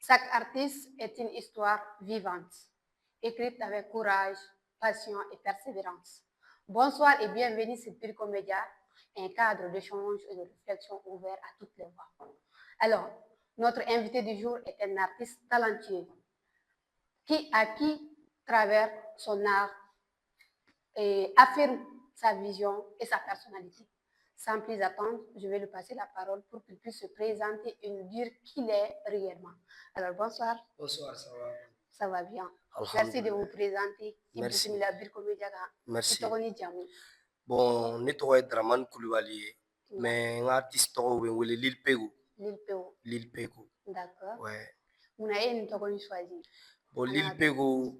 Chaque artiste est une histoire vivante, écrite avec courage, passion et persévérance. Bonsoir et bienvenue sur Pirco Média, un cadre d'échange et de réflexion ouvert à toutes les voix. Alors, notre invité du jour est un artiste talentueux qui travers son art, affirme sa vision et sa personnalité. Sans plus attendre, je vais lui passer la parole pour qu'il puisse se présenter et nous dire qui il est réellement. Alors, bonsoir. Bonsoir, ça va? Ça va bien. Merci de Alhamdulillah. vous présenter. Merci. Merci. Bon, ne tɔgɔ ye Dramane Kulibali ye, mais n ka artiste tɔgɔ bɛ n wele Lil Pego. Lil Pego. D'accord. Ouais. Mun na e nin tɔgɔ in choisi? Bon, Lil Pego,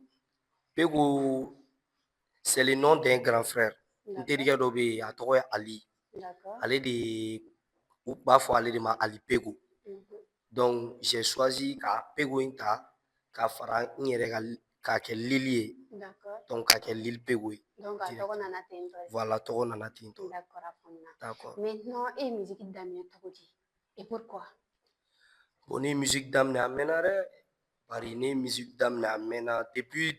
Pego, c'est le nom d'un grand frère. N terikɛ dɔ bɛ yen, a tɔgɔ ye Ali. D'accord. Ale de u b'a fɔ ale de ma Ali Pego. Donc, j'ai choisi ka Pego in ta k'a fara n yɛrɛ ka k'a kɛ Lil ye. D'accord. Donc, k'a kɛ Lil Pego ye. Donc, a tɔgɔ nana ten tɔ. Voilà, tɔgɔ nana ten tɔ. D'accord, a faamuna. D'accord. Maintenant, e ye musique daminɛ cogo di? Et pourquoi? Bon, ne ye musique daminɛ a mɛnna dɛ. Bari ne ye musique daminɛ a mɛnna depuis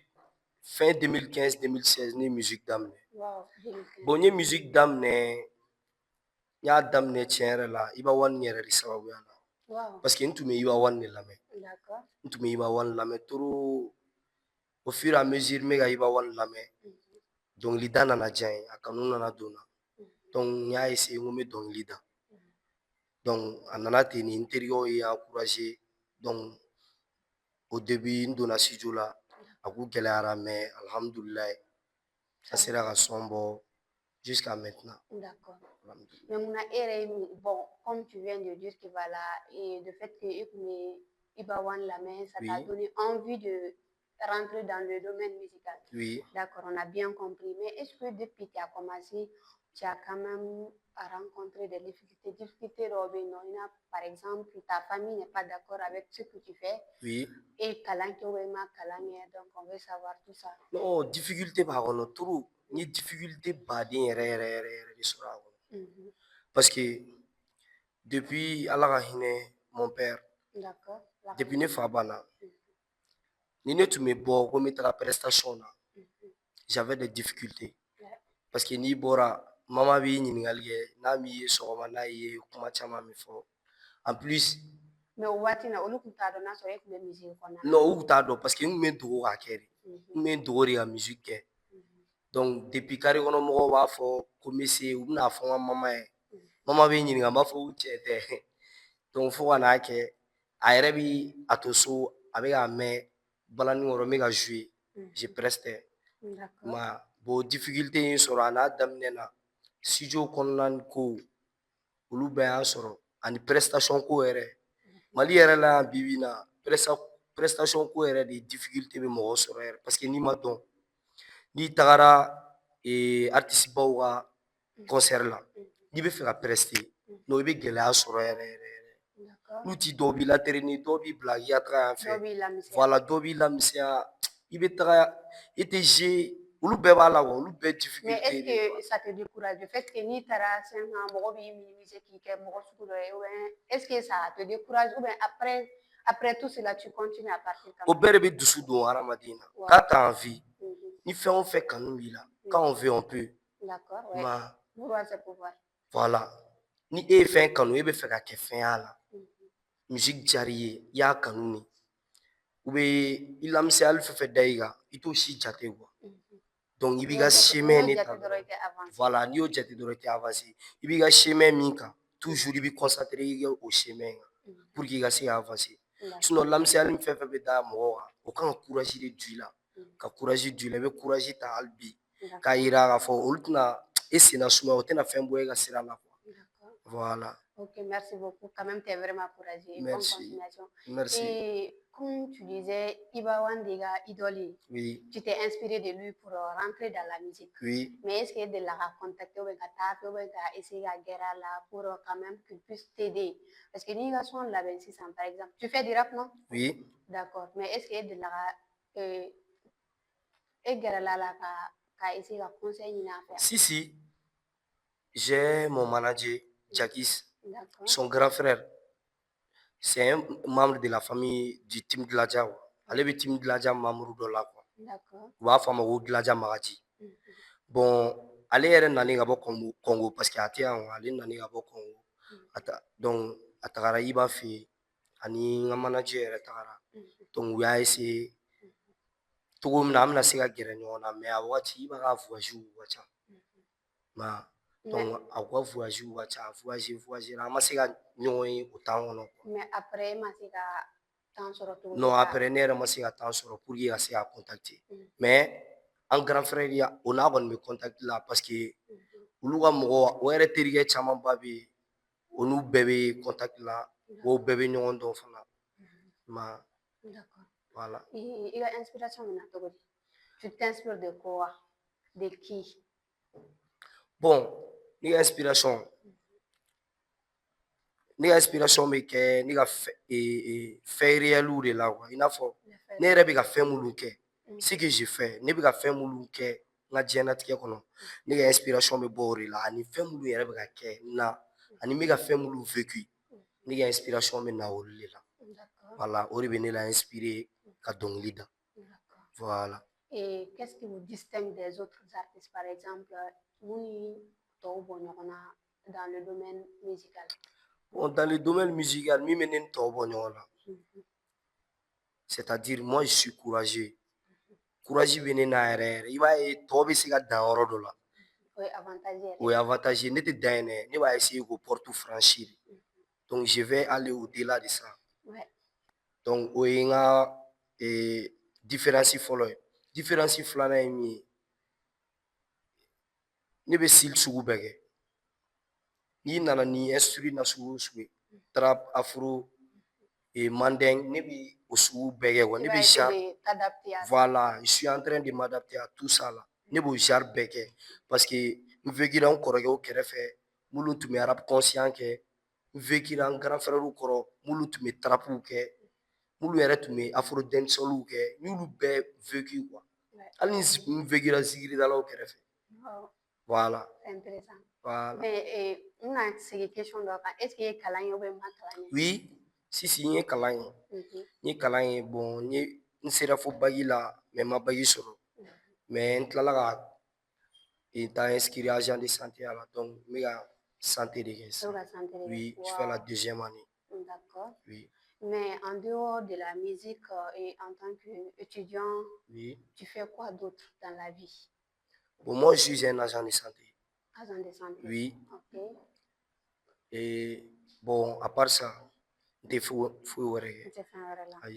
fin 2015-2016 ne ye musique daminɛ. Wow. Bon, n ye musique daminɛ, n y'a daminɛ tiɲɛ yɛrɛ la Iba One yɛrɛ de sababuya la. Wow. Parce que n tun bɛ Iba One de lamɛn. D'accord. N tun bɛ Iba One lamɛn trop. Au fur et à mesure n bɛ ka Iba One lamɛn, dɔnkilida nana diya n ye, a kanu nana don n na. Donc n y'a essayer n ko n bɛ dɔnkili da. Donc a nana ten de, n terikɛw ye encouragé. Donc au début n donna studio la, a kun gɛlɛyara mais alhamdulilayi, a sera ka son bɔ jusqu'à maintenant. D'accord. Mais Mouna bon, comme tu viens de dire que voilà, et le fait que Iba One la main, ça t'a donné envie de rentrer dans le domaine musical. Oui. D'accord, on a bien compris. Mais est-ce que depuis que tu as commencé, tu as quand même rencontré des difficultés? Difficultés, par exemple, ta famille n'est pas d'accord avec ce que tu fais. Oui. Et donc on veut savoir tout ça. Non, difficulté b'a kɔnɔ trop. N ye difficulté baden yɛrɛ de sɔrɔ a kɔnɔ. Parce que depuis Ala ka hinɛ mon père, D'accord. depuis ne fa banna, ni ne tun bɛ bɔ ko n bɛ taga prestation na, j'avais des difficultés. Parce que n'i bɔra, mama b'i ɲininkali kɛ, n'a m'i ye sɔgɔma, n'a y'i ye kuma caman min fɔ. En plus, mais o waati na olu tun t'a dɔn n'a sɔrɔ e tun bɛ musique kɔnɔna na. Non, u tun t'a dɔn parce que n tun bɛ dogo k'a kɛ de. N bɛ dogo de ka musique kɛ. Donc depuis carré kɔnɔ mɔgɔw b'a fɔ ko n bɛ se, u bɛn'a fɔ n ka mama ye. Mama bɛ n ɲininka, n b'a fɔ ko tiɲɛ tɛ. Donc fo ka n'a kɛ, a yɛrɛ bɛ a to so, a bɛ k'a mɛn balani kɔrɔ n bɛ ka jouer, je preste. Ma bon difficulté in sɔrɔ a n'a daminɛ na, studio kɔnɔna ko, olu bɛɛ y'an sɔrɔ, ani prestation ko yɛrɛ. Mali yɛrɛ la yan bi bi in na, prestation ko yɛrɛ de difficulté bɛ mɔgɔ sɔrɔ yɛrɛ. Parce que n'i ma dɔn, n'i tagara artiste baw ka concert la, n'i bɛ fɛ ka prester, non i bɛ gɛlɛya sɔrɔ yɛrɛ yɛrɛ. N'u ti dɔw b'i latrainer, dɔw b'i bila k'i ka taga yan fɛ. Voilà, dɔw b'i lamisɛnya, i bɛ taga, i tɛ jouer, olu bɛɛ b'a la olu bɛɛ difficulté. Mais est-ce que ça te décourage? Le fait que n'i taara scène kan mɔgɔ b'i minimiser k'i kɛ mɔgɔ sugu dɔ ye, ou bien est-ce que ça te décourage? Ou bien après tout cela, tu continues à partir quand O même? bɛɛ de bɛ dusu don hadamaden na. Quand tu as envie, ni fɛn o fɛn kanu b'i la, quand on veut on peut. D'accord, ouais. Vouloir c'est pouvoir. Voilà. Ni e ye fɛn kanu, e bɛ fɛ ka kɛ fɛn y'a la, musique diyar'i ye, i y'a kanu de, u bɛ i lamisɛnyali fɛn fɛn da i kan, i t'o si jate quoi. Donc i b'i ka chemin de ta dɔrɔn. Voilà, n'i y'o jate dɔrɔn i tɛ avancer. I b'i ka chemin min kan, toujours i b'i concentrer i ka o chemin kan pour que i ka se ka avancer. Sinon lamisɛnyali fɛn fɛn bɛ da mɔgɔ kan, o kan ka courage de don i la, ka courage don i la, i bɛ courage ta hali bi, k'a yira k'a fɔ olu tɛna e senna sumaya, o tɛna fɛn bɔ e ka sira la quoi. Voilà. Ok, merci beaucoup. Quand même, tu es vraiment courageux. Merci. Bonne continuation. Merci. Et comme tu disais, Iba Wan Dega, idole, Oui. tu t'es inspiré de lui pour rentrer dans la musique. Oui. Mais est-ce qu'il de la contacter ou de essayer à guerre là pour quand même qu'il puisse t'aider? Parce que ni son label 600 par exemple. Tu fais du rap, non? Oui. D'accord. Mais est-ce qu'il de la guerre là qu'à essayer à conseiller à faire? Si. J'ai mon manager, Jackie, D'accord. son grand frère. C'est un membre de la famille du Team Gladia. Ale bɛ Team Gladia membre dɔ la quoi. D'accord. U b'a fɔ a ma ko Gladia Magaji. Mhm. Bon, ale yɛrɛ nani ka bɔ Congo parce que a tɛ yan. Ale nani ka bɔ Congo. Donc a tagara Iba fɛ yen ani n ka manager yɛrɛ tagara. Donc u y'a essayer cogo min na an bɛna se ka gɛrɛ ɲɔgɔn na mais a wagati Iba ka voyage ka ca. Ma donc a ka voyage ka ca. A voyage an ma se ka ɲɔgɔn ye o temps kɔnɔ. Mais après ma se ka temps sɔrɔ cogo Non, après ne yɛrɛ ma se ka temps sɔrɔ pour que ka se ka contacter. Mais an grand frère ya o n'a kɔni bɛ contact la parce que olu ka mɔgɔ o yɛrɛ terikɛ camanba bɛ yen o n'u bɛɛ bɛ contact la o bɛɛ bɛ ɲɔgɔn dɔn fana. Ma D'accord. voilà. I ka inspiration bɛ na cogo di? Tu t'inspires de quoi? De qui? Bon, ne ka inspiration bɛ kɛ ne ka fɛn réel de la quoi. I n'a fɔ ne yɛrɛ bɛ ka fɛn minnu kɛ ce que je fais ne bɛ ka fɛn minnu kɛ n ka diɲɛlatigɛ kɔnɔ ne ka inspiration bɛ bɔ o de la ani fɛn minnu yɛrɛ bɛ ka kɛ na ani n bɛ ka fɛn minnu vécu ne ka inspiration bɛ na olu de la. Voilà, o de bɛ ne la inspirer ka dɔnkili da. Voilà. Et qu'est-ce qui vous distingue des autres artistes par exemple mun ni tɔw bɔ ɲɔgɔn na dans le domaine musical? Bon, dans le domaine musical min bɛ ne ni tɔw bɔ ɲɔgɔn na c'est-à-dire moi je suis courageux. Courage bɛ ne na yɛrɛ yɛrɛ i b'a ye tɔw bɛ se ka dan yɔrɔ dɔ la. O ye avantage yɛrɛ. O ye avantage ye ne tɛ dan yen dɛ ne b'a essayer k'o porte franchir. Donc je vais aller au-delà de ça. Ouais. Donc o ye n ka différence fɔlɔ ye. Différence filanan ye min ye ne bɛ style sugu bɛɛ kɛ. N'i nana ni instru nasugu o sugu ye trap, afro, mandeng ne bɛ o sugu bɛɛ kɛ quoi. Ne bɛ genre voilà, je suis en train de m'adapter à tout ça là. Ne b'o genre bɛɛ kɛ parce que n vécura n kɔrɔkɛw kɛrɛfɛ minnu tun bɛ rap conscient kɛ n vécura n grand frère kɔrɔ minnu tun bɛ trap kɛ minnu yɛrɛ tun bɛ afro dancehall kɛ n y'olu bɛɛ vécu quoi. Hali ni n vécura zikiridalaw kɛrɛfɛ. Voilà. C'est intéressant. Voilà. Mais n bɛna segin question dɔ kan est ce que i ye kalan ye ou bien i ma kalan kɛ? Oui, si n ye kalan ye. N ye kalan ye bon n sera fo bagi la mais n ma bagi sɔrɔ. Mais n tilala ka taa inscrire agent de santé la donc n bɛ ka santé de kɛ sisan. Oui, je fais la deuxième année. D'accord. Oui. Mais en dehors de la musique et en tant qu'étudiant, Oui. tu fais quoi d'autre dans la vie? Bon, moi, je suis un agent de santé. Agent de santé? Oui. Ok. Et bon, à part ça, des fois, Tu fais un wɛrɛ la?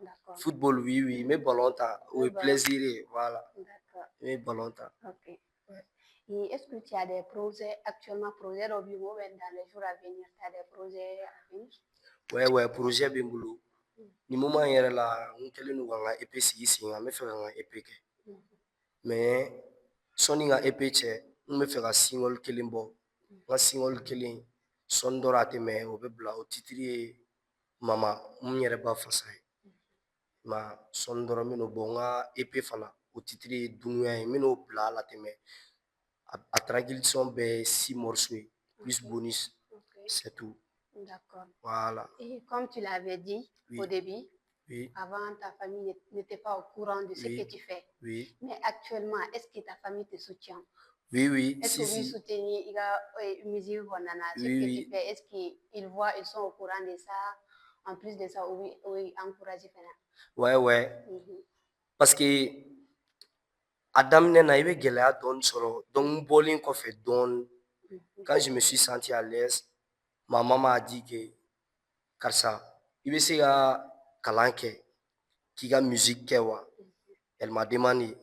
D'accord. football, oui, oui, mais ballon, oui, plaisir, voilà. D'accord. Mais ballon, Ok. Et est-ce que tu as des projets actuellement, projets au bureau, dans les jours à venir, tu as des projets à venir? Ouais, projet bɛ n bolo. Nin moment yɛrɛ la n kɛlen don ka n ka EP sigi sen kan n bɛ fɛ ka n ka EP kɛ. Mais sɔnni n ka EP cɛ n bɛ fɛ ka single kelen bɔ. N ka single kelen sɔnni dɔ a tɛmɛ o bɛ bila o titre ye mama n yɛrɛ ba fasa ye. Ma sɔnni dɔrɔn n bɛ n'o bɔ n ka EP fana o titre ye dunuya ye n bɛ n'o bila a la tɛmɛ a traduction bɛɛ ye 6 morceaux ye plus bonus c'est tout. D'accord. Voilà. Et comme tu l'avais dit au début, avant ta famille n'était pas au courant de ce que tu fais. Oui. Mais actuellement, est-ce que ta famille te soutient? Oui. Est-ce que vous soutenez la musique ce que tu fais? Est-ce qu'ils voient, ils sont au courant de ça? En plus de ça, oui, encouragé. Ouais. Parce que a daminɛ na i bɛ gɛlɛya dɔɔni sɔrɔ donc n bɔlen kɔfɛ dɔɔni quand je me suis senti à l'aise ma maman m'a dit que karisa i bɛ se ka kalan kɛ k'i ka musique kɛ wa? Elle m'a demandé.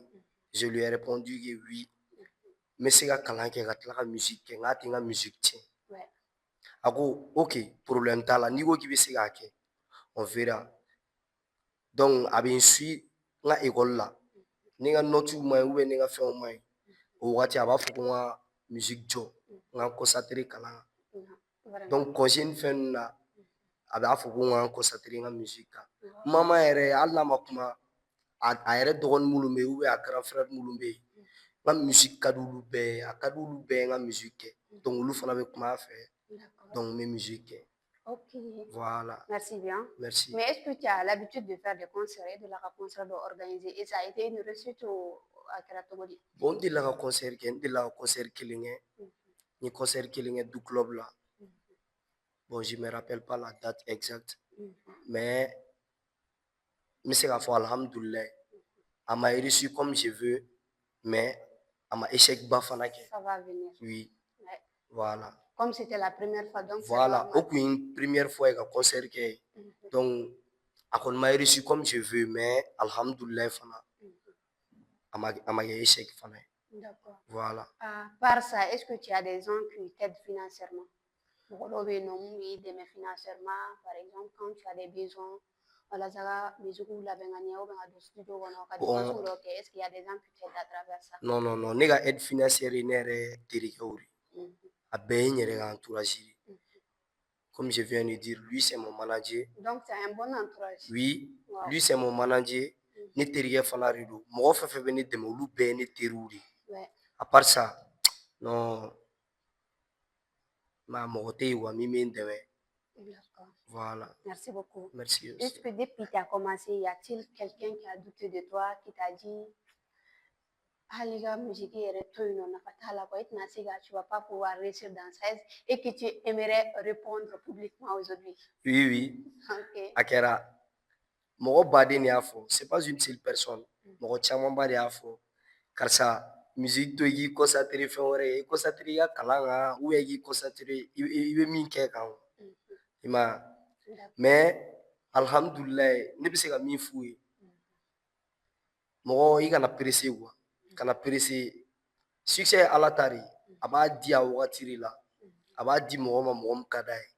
Je lui ai répondu que oui. N bɛ se ka kalan kɛ ka tila ka musique kɛ n k'a tɛ n ka musique tiɲɛ. A ko ok problème t'a la n'i ko k'i bɛ se k'a kɛ on verra. Donc a bɛ n suit n ka école la. Ni n ka note ma ɲi ou bien ni n ka fɛnw ma ɲi o wagati a b'a fɔ ko n ka musique jɔ n ka concentrer kalan kan. Donc congé ni fɛn ninnu na a b'a fɔ ko n ka concentrer n ka musique kan. Maman yɛrɛ hali n'a ma kuma a yɛrɛ dɔgɔnin minnu bɛ yen ou bien a grand frère minnu bɛ yen n ka musique ka di olu bɛɛ ye a ka di olu bɛɛ ye n ka musique kɛ donc olu fana bɛ kuma a fɛ donc n bɛ musique kɛ. Ok, Voilà, merci bien. merci. Mais est-ce que tu as l'habitude de faire des concerts et de la concert d'organiser et ça a été une réussite à Karatogoli? Bon, n delila ka concert kɛ, n delila ka concert kelen kɛ. N ye concert kelen kɛ du club la. Bon, je me rappelle pas la date exacte, mais n bɛ se k'a fɔ alhamdulilayi. A m'a reçu comme je veux, mais a ma échec ba fana kɛ. Ça va venir. Oui, Ouais. voilà. Comme c'était la première fois, donc c'est Voilà, normal. o kun ye n première fois ye ka concert kɛ ye. Donc, a kɔni ma reçu comme je veux, mais alhamdulilayi fana, a ma kɛ échec fana ye. D'accord. Voilà. À part ça, est-ce que tu as des gens qui t'aident financièrement? Mɔgɔ dɔw bɛ yen nɔ mun b'i dɛmɛ financièrement, par exemple, quand tu as des besoins, walasa ka musique labɛn ka ɲɛ, ou bien ka don studio kɔnɔ, ka décoration dɔ kɛ, est-ce qu'il y a des gens qui t'aident à travers ça? Non, non, non, ne ka aide financière ye ne yɛrɛ terikɛw de. A bɛɛ ye n yɛrɛ ka entourage de. Comme je viens de dire, lui c'est mon manager. Donc, c'est un bon entourage. Oui, Wow. lui c'est mon manager. Ne terikɛ fana de don. Mɔgɔ fɛn fɛn bɛ ne dɛmɛ olu bɛɛ ye ne teriw de. Ouais. À part ça, non, ma mɔgɔ tɛ yen wa min bɛ n dɛmɛ. D'accord. Voilà. Merci beaucoup. Merci aussi. Est-ce que depuis que tu as commencé, y a-t-il quelqu'un qui a douté de toi, qui t'a dit, hali ka musique yɛrɛ to yen nɔ, nafa t'a la quoi, tu vas pas pouvoir réussir dans ça et que tu aimerais répondre publiquement aujourd'hui? Oui, oui. Ok. A kɛra. Mɔgɔ baden de y'a fɔ. C'est pas une seule personne. Mɔgɔ camanba de y'a fɔ. Karisa, musique to i k'i concentré fɛn wɛrɛ ye. I concentré i ka kalan kan ou bien i k'i concentré i bɛ min kɛ kan. I m'a ye. Mais alhamdulilayi ne bɛ se ka min f'u ye. Mɔgɔ i kana pressé quoi. Kana pressé. Succès ye Ala ta de ye. A b'a di a wagati de la. A b'a di mɔgɔ ma mɔgɔ min ka d'a ye.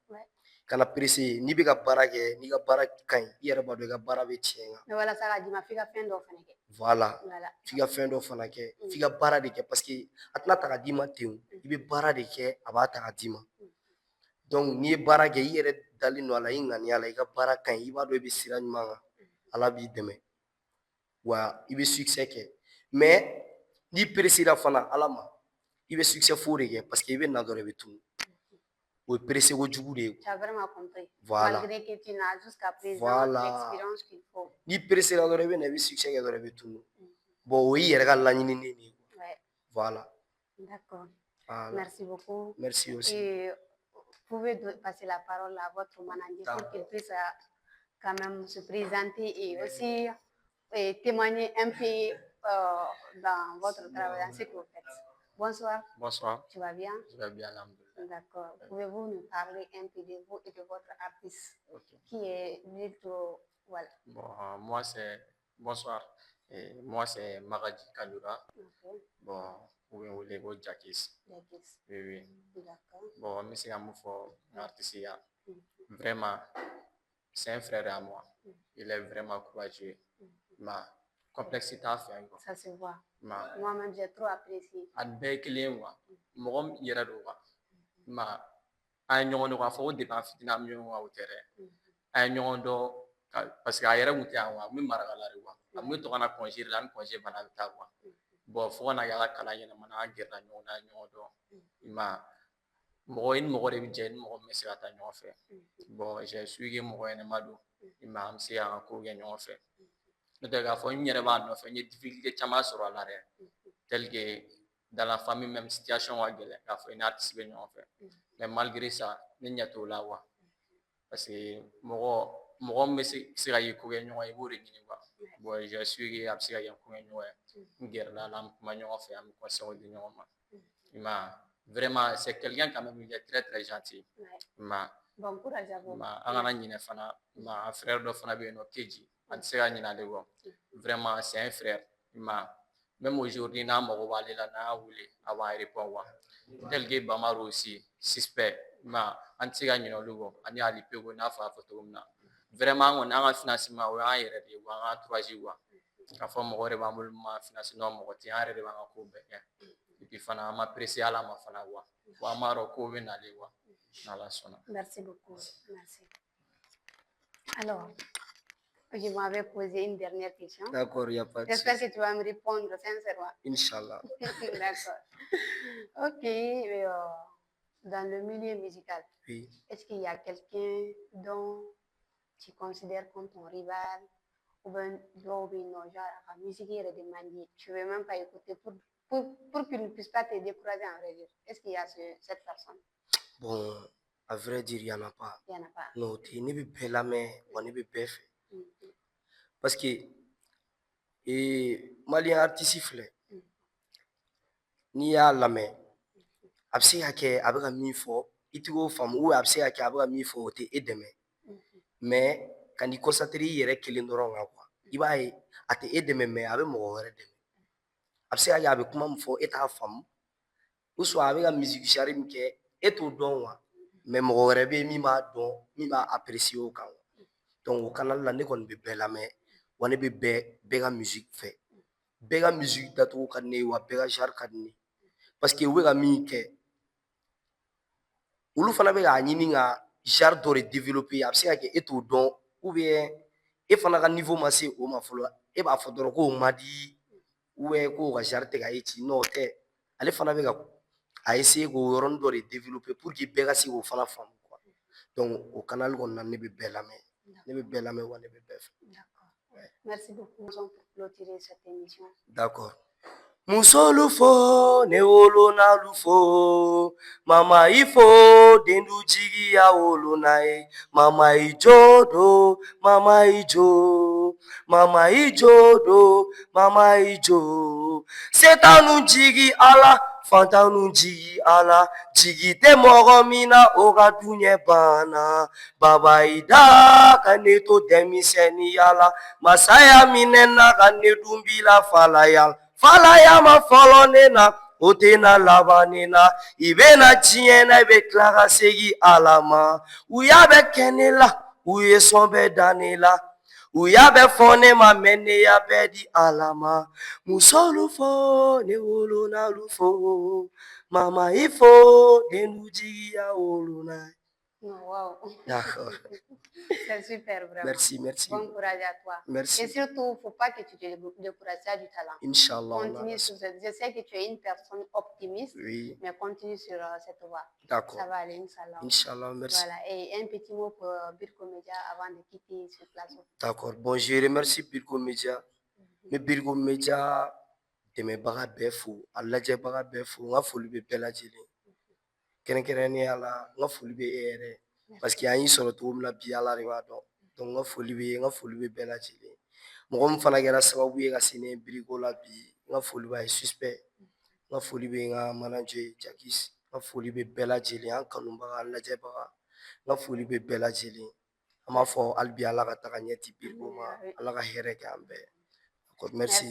Kana pressé n'i bɛ ka baara kɛ n'i ka baara ka ɲi i yɛrɛ b'a dɔn i ka baara bɛ tiɲɛ kan. Mais walasa ka d'i ma f'i ka fɛn dɔ fana kɛ. Voilà. Voilà. F'i ka fɛn dɔ fana kɛ. F'i ka baara de kɛ parce que a tɛna ta ka d'i ma ten o. I bɛ baara de kɛ a b'a ta ka d'i ma. Donc n'i ye baara kɛ i yɛrɛ dalen don a la i ŋaniya la i ka baara ka ɲi i b'a dɔn i bɛ sira ɲuman kan. Ala b'i dɛmɛ. Wa i bɛ succès kɛ. Mais n'i pressera fana Ala ma i bɛ succès fo de kɛ parce que i bɛ na dɔrɔn i bɛ tunun. O ye pressé kojugu de ye. Tu as vraiment compris. Voilà. Malgré que tu n'as jusqu'à présent Voilà. l'expérience qu'il faut. N'i pressera dɔrɔn i bɛ na i bɛ succès kɛ dɔrɔn i bɛ tunun. Bon o y'i yɛrɛ ka laɲininen de ye. Ouais. Voilà. D'accord. Voilà. Merci beaucoup. Merci aussi. Et vous pouvez passer la parole à votre manager pour qu'il puisse quand même se présenter et aussi témoigner un peu dans votre travail, dans ce que vous faites. Bonsoir. Bonsoir. Tu vas bien? Je vais bien, alhamdoulilah. D'accord. Pouvez-vous nous parler un peu de vous et de votre artiste qui est Milto? Voilà. Bon, moi c'est. Bonsoir. Et moi c'est Magadji Kandoura. Ok. Bon, vous pouvez vous lever Jakis. Jakis. Oui, oui. D'accord. Bon, monsieur Amoufo, artiste, vraiment, c'est un frère à moi. Il est vraiment courageux. Ma complexité à faire. Ça se voit. Ma. Moi-même, j'ai trop apprécié. A bɛɛ ye kelen ye wa mɔgɔ min yɛrɛ don wa ma an ye ɲɔgɔn dɔn k'a fɔ ko depi an fitinin an bɛ ɲɔgɔn kan o tɛ dɛ an ye ɲɔgɔn dɔn parce que a yɛrɛ kun tɛ yan wa a kun bɛ marakala de wa a kun bɛ to ka na de la ni banna a bɛ taa bɔn fo ka na kɛ a ka kalan ɲɛnama na an gɛrɛla ɲɔgɔn na an ye ɲɔgɔn dɔn i ma mɔgɔ i ni mɔgɔ de bɛ jɛ ni mɔgɔ min bɛ se ka taa ɲɔgɔn fɛ bɔn j'ai su que mɔgɔ ɲɛnɛma don i ma an bɛ se k'an ka kow kɛ ɲɔgɔn fɛ n'o tɛ k'a fɔ n yɛrɛ b'a nɔfɛ n ye difficulté caman sɔrɔ a la dɛ tel que dans la famille même situation ka gɛlɛn k'a fɔ i n'a tisi bɛ ɲɔgɔn fɛ mais malgré ça ne ɲɛ t'o la wa parce que mɔgɔ min bɛ se ka ye ko kɛ ɲɔgɔn ye i b'o de ɲini quoi bon j'ai su que a bɛ se ka kɛ ko kɛ ɲɔgɔn ye n gɛrɛla a la an bɛ kuma ɲɔgɔn fɛ an bɛ conseil di ɲɔgɔn ma i ma vraiment c'est quelqu'un quand même il est très très gentil i ma Bon courage à vous. an kana ɲinɛ fana ma frère dɔ fana bɛ yen nɔ Keji an tɛ se ka ɲinɛ ale kɔ vraiment c'est un frère i ma même aujourd'hui n'a mago b'ale la n'a y'a wele a b'a répondre wa tel que Bamaro aussi suspect ma an tɛ se ka ɲinɛ olu kɔ ani Ali Peko n'a fɔ a fɔ cogo min na vraiment kɔni an ka financement o y'an yɛrɛ de ye wa an ka entourage wa k'a fɔ mɔgɔ de b'an bolo ma finance mɔgɔ tɛ an yɛrɛ de b'an ka ko bɛɛ kɛ et puis fana an ma pressé Ala ma fana wa an b'a dɔn kow bɛ nalen wa n'Ala sɔnna. Merci beaucoup. Merci. Alors, je m'avais posé une dernière question. D'accord, il n'y a pas de souci. J'espère que tu vas me répondre sincèrement. Inch'Allah. D'accord. Ok. Dans le milieu musical, Oui. Est-ce qu'il y a quelqu'un dont tu considères comme ton rival ou bien non, genre la musique est de manier, tu ne veux même pas écouter pour qu'il ne puisse pas te décourager en vrai dire. Est-ce qu'il y a cette personne? Bon, à vrai dire, il n'y en a pas. Il n'y en a pas. Non, tu ne peux pas la main, on ne peut pas faire. Parce que, malien artiste filɛ n'i y'a lamɛn a bɛ se ka kɛ a bɛ ka min fɔ i tɛ k'o faamu a bɛ se ka kɛ a bɛ ka min fɔ o tɛ e dɛmɛ mais ka n'i concentré i yɛrɛ kelen dɔrɔn kan quoi i b'a ye a tɛ e dɛmɛ mais a bɛ mɔgɔ wɛrɛ dɛmɛ a bɛ se ka kɛ a bɛ kuma min fɔ e t'a faamu ou soit a bɛ ka musique genre min kɛ e t'o dɔn quoi mais mɔgɔ wɛrɛ bɛ yen min b'a dɔn min b'a apprécier o kan donc o canal la ne kɔni bɛ bɛɛ lamɛn wa ne bɛ bɛɛ ka musique fɛ bɛɛ ka musique dacogo ka di ne ye wa bɛɛ ka genre ka di ne ye parce que u bɛ ka min kɛ olu fana bɛ k'a ɲini ka genre dɔ de développer a bɛ se ka kɛ e t'o dɔn ou bien e fana ka niveau ma se o ma fɔlɔ e b'a fɔ dɔrɔn k'o man di ou bien k'o ka genre tɛ ka e ci non o tɛ ale fana bɛ ka a essayer k'o yɔrɔnin dɔ de développer pour que bɛɛ ka se k'o fana faamu quoi donc o canal kɔni na ne bɛ bɛɛ lamɛn ne bɛ bɛɛ lamɛn wa ne bɛ bɛɛ fɛ. D'accord. Merci beaucoup pour clôturer cette émission. D'accord. Musolu fo ne wolonalu fo mama i fo den du jigiya wolona ye mama i jo do mama i jo mama i jo do mama i jo setanu jigi ala fantanu jigi ala jigi tɛ mɔgɔ min na o ka duɲɛ banna baba i da ka ne to denmisɛnniya la masaya minɛ na ka ne dun bi la falaya falaya ma fɔlɔ ne na o tɛ na laban ne na i bɛna tiɲɛ na i bɛ tila ka segin ala ma u y'a bɛ kɛ ne la u ye sɔn bɛɛ da ne la u y'a bɛ fɔ ne ma mɛ ne y'a bɛɛ di ala ma musolu fo ne wolonalu fo mama i fo den du jigiya wolona. Wow. D'accord. C'est super, vraiment. Merci, merci. Bon courage à toi. Merci. Et surtout, il ne faut pas que tu te décourages du talent. Inch'Allah. Continue sur cette. Je sais que tu es une personne optimiste, Oui. mais continue sur cette voie. D'accord. Ça va aller, Inch'Allah. Inch'Allah, merci. Voilà. Et un petit mot pour Birko Media avant de quitter ce plateau. D'accord. Bon, je remercie Birko Media. Mais Birko Media dɛmɛbaga bɛɛ fo a lajɛbaga bɛɛ fo n ka foli bɛ bɛɛ lajɛlen kɛrɛnkɛrɛnnenya la n ka foli bɛ e yɛrɛ parce que an y'i sɔrɔ cogo min na bi ala de b'a dɔn donc n ka foli bɛ bɛɛ lajɛlen mɔgɔ min fana kɛra sababu ye ka se ne biriko la bi n ka foli b'a ye suspect n ka foli bɛ n ka manager ye Jakis n ka foli bɛ bɛɛ lajɛlen an kanubaga an lajɛbaga n ka foli bɛ bɛɛ lajɛlen an b'a fɔ hali bi ala ka taga ɲɛ ti biriko ma ala ka hɛrɛ kɛ an bɛɛ. Merci.